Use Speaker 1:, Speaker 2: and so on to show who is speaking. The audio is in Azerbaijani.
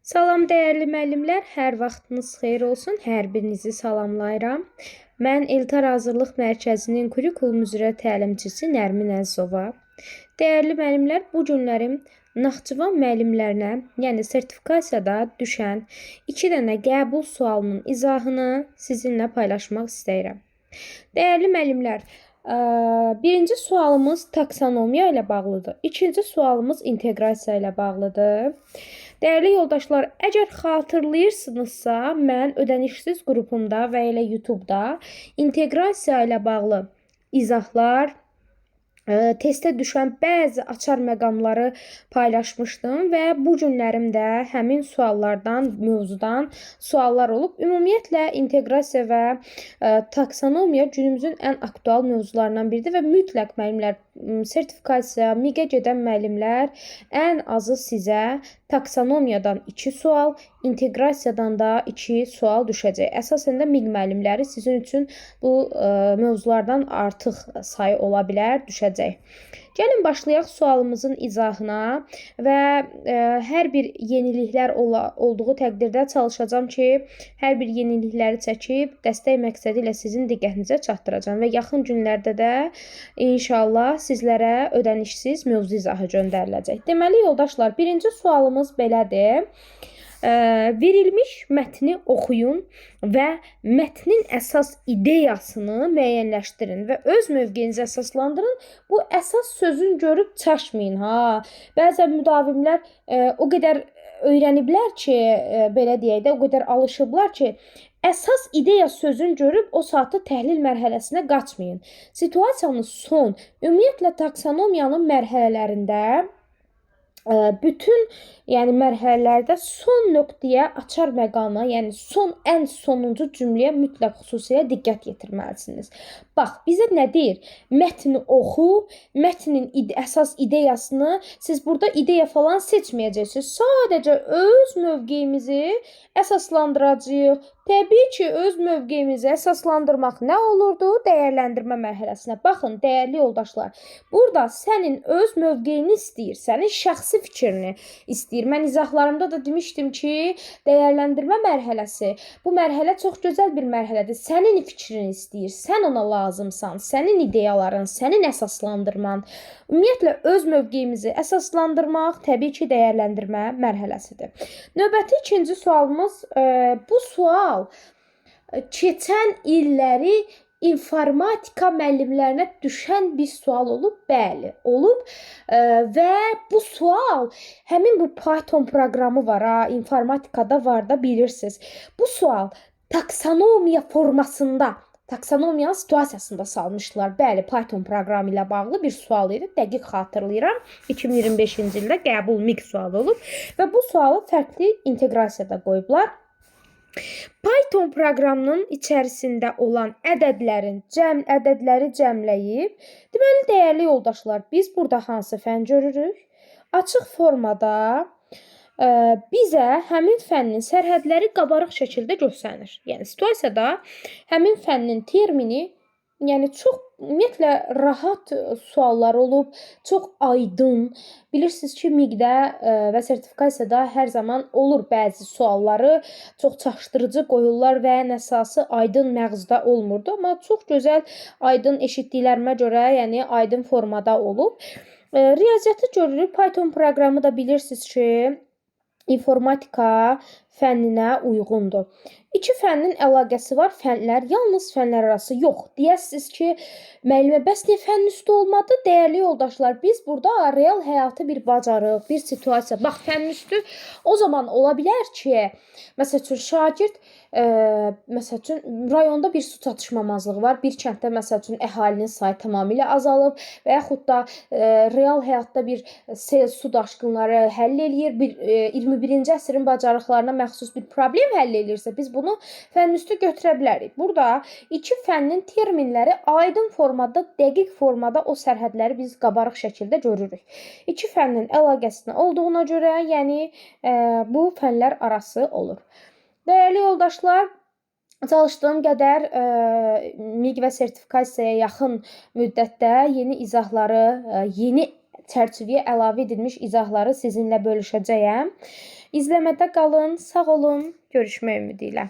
Speaker 1: Salam dəyərli müəllimlər, hər vaxtınız xeyir olsun. Hər birinizi salamlayıram. Mən Eltar Hazırlıq Mərkəzinin kurikulum üzrə təlimçisi Nərmin Əzizova. Dəyərli müəllimlər, bu günlərim Naxçıvan müəllimlərinə, yəni sertifikasiyada düşən 2 dənə qəbul sualının izahını sizinlə paylaşmaq istəyirəm. Dəyərli müəllimlər, birinci sualımız taksonomiya ilə bağlıdır. İkinci sualımız inteqrasiya ilə bağlıdır. Dəyərli yoldaşlar, əgər xatırlayırsınızsa, mən ödənişsiz qrupumda və elə YouTube-da inteqrasiya ilə bağlı izahlar, testə düşən bəzi açar məqamları paylaşmışdım və bu günlərimdə həmin suallardan, mövzudan suallar olub. Ümumiyyətlə, inteqrasiya və taksonomiya günümüzün ən aktual mövzularından biridir və mütləq müəllimlər, sertifikasiya, MİQ-ə gedən müəllimlər ən azı sizə taksonomiyadan 2 sual, inteqrasiyadan da 2 sual düşəcək. Əsasən də MİQ müəllimləri sizin üçün bu mövzulardan artıq sayı ola bilər, düşəcək. Gəlin başlayaq sualımızın izahına və hər bir yeniliklər olduğu təqdirdə çalışacağam ki, hər bir yenilikləri çəkib dəstək məqsədi ilə sizin diqqətinizə çatdıracağam və yaxın günlərdə də inşallah sizlərə ödənişsiz mövzu izahı göndəriləcək. Deməli yoldaşlar, birinci sualımız belədir. Verilmiş mətni oxuyun və mətnin əsas ideyasını müəyyənləşdirin və öz mövqeyinizi əsaslandırın. Bu əsas sözün görüb çaşmayın. Bəzən müdavimlər o qədər öyrəniblər ki, belə deyək də, o qədər alışıblar ki, əsas ideya sözün görüb o saatda təhlil mərhələsinə qaçmayın. Situasiyanın son, ümumiyyətlə taksonomiyanın mərhələlərində bütün mərhələlərdə son nöqtəyə, açar məqama, ən sonuncu cümləyə mütləq xüsusilə diqqət yetirməlisiniz. Bax, bizə nə deyir? Mətni oxu, mətnin əsas ideyasını, siz burada ideya falan seçməyəcəksiniz. Sadəcə öz mövqeyimizi əsaslandıracağıq. Təbii ki, öz mövqeyimizi əsaslandırmaq nə olurdu? Dəyərləndirmə mərhələsinə. Baxın, dəyərli yoldaşlar, burada sənin öz mövqeyini istəyir, sənin şəxsi fikrini istəyir. Mən izahlarımda da demişdim ki, dəyərləndirmə mərhələsi, bu mərhələ çox gözəl bir mərhələdir. Sənin fikrini istəyir, sən ona lazımsan, sənin ideyaların, sənin əsaslandırman. Ümumiyyətlə, öz mövqeyimizi əsaslandırmaq təbii ki, dəyərləndirmə mərhələsidir. Növbəti ikinci sualımız, bu sual keçən illəri informatika müəllimlərinə düşən bir sual olub, bəli, olub və bu sual, həmin bu Python proqramı var, informatikada var da bilirsiniz. Bu sual taksonomiya formasında, taksonomiyanın situasiyasında salmışlar. Bəli, Python proqramı ilə bağlı bir sual idi. Dəqiq xatırlayıram. 2025-ci ildə qəbul MİQ sualı olub və bu sualı fərqli inteqrasiyada qoyublar. Python proqramının içərisində olan ədədləri cəmləyib. Deməli, dəyərli yoldaşlar, biz burada hansı fənn görürük? Açıq formada bizə həmin fənnin sərhədləri qabarıq şəkildə göstərir. Yəni, situasiyada həmin fənnin termini, çox ümumiyyətlə rahat suallar olub, çox aydın. Bilirsiniz ki, MİQ-də və sertifikasiyada hər zaman olur bəzi sualları çox çaşdırıcı qoyurlar və ən əsası aydın məğzdə olmurdu. Amma çox gözəl, aydın eşitdiklərimə görə, aydın formada olub. Riyaziyyatı görürük. Python proqramı da bilirsiniz ki, informatika fənninə uyğundur. İki fənnin əlaqəsi var, fənlər, yalnız fənlər arası yox. Deyəsiniz ki, müəllimə, bəs niyə fənn üstü olmadı? Dəyərli yoldaşlar, biz burada real həyatı bir bacarıq, bir situasiya. Bax, fənn üstü o zaman ola bilər ki, məsəl üçün, şagird, rayonda bir su çatışmamazlığı var, bir kənddə, əhalinin sayı tamamilə azalıb və yaxud da real həyatda bir sel, su daşqınları həll eləyir, 21-ci əsrin bacarıqlarına məxsus bir problem həll eləyirsə, biz bunu fənn üstü götürə bilərik. Burada iki fənnin terminləri aydın formada, dəqiq formada o sərhədləri biz qabarıq şəkildə görürük. İki fənnin əlaqəsində olduğuna görə, bu fənlər arası olur. Dəyərli yoldaşlar, çalışdığım qədər MİQ və sertifikasiyaya yaxın müddətdə yeni izahları, yeni çərçivəyə əlavə edilmiş izahları sizinlə bölüşəcəyəm. İzləmədə qalın, sağ olun, görüşmək ümidi ilə.